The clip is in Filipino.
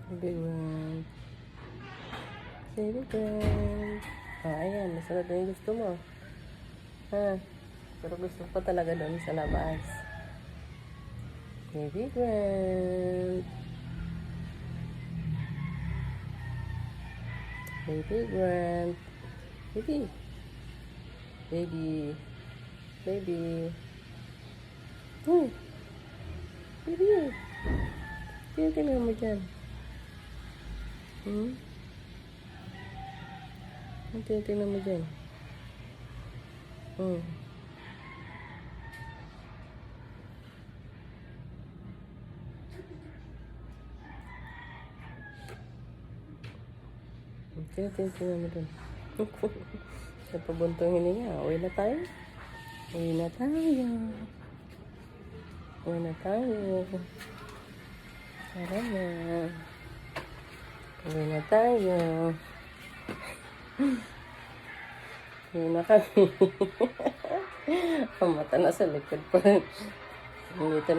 Baby Grant. Baby Grant. Ayan. Masarap na yung gusto mo. Ha? Pero gusto ko talaga doon sa labas. Baby Grant. Baby Grant. Baby. Baby. Baby. Baby. Tingnan mo dyan. Tingnan mo dyan. Tingnan mo dyan. Napabuntong niya. Uwi na tayo. Uwi na tayo. Uwi na tayo. Tara na. Uwi na tayo. Uwi na kami. Ang mata na sa likod pa. Dito na.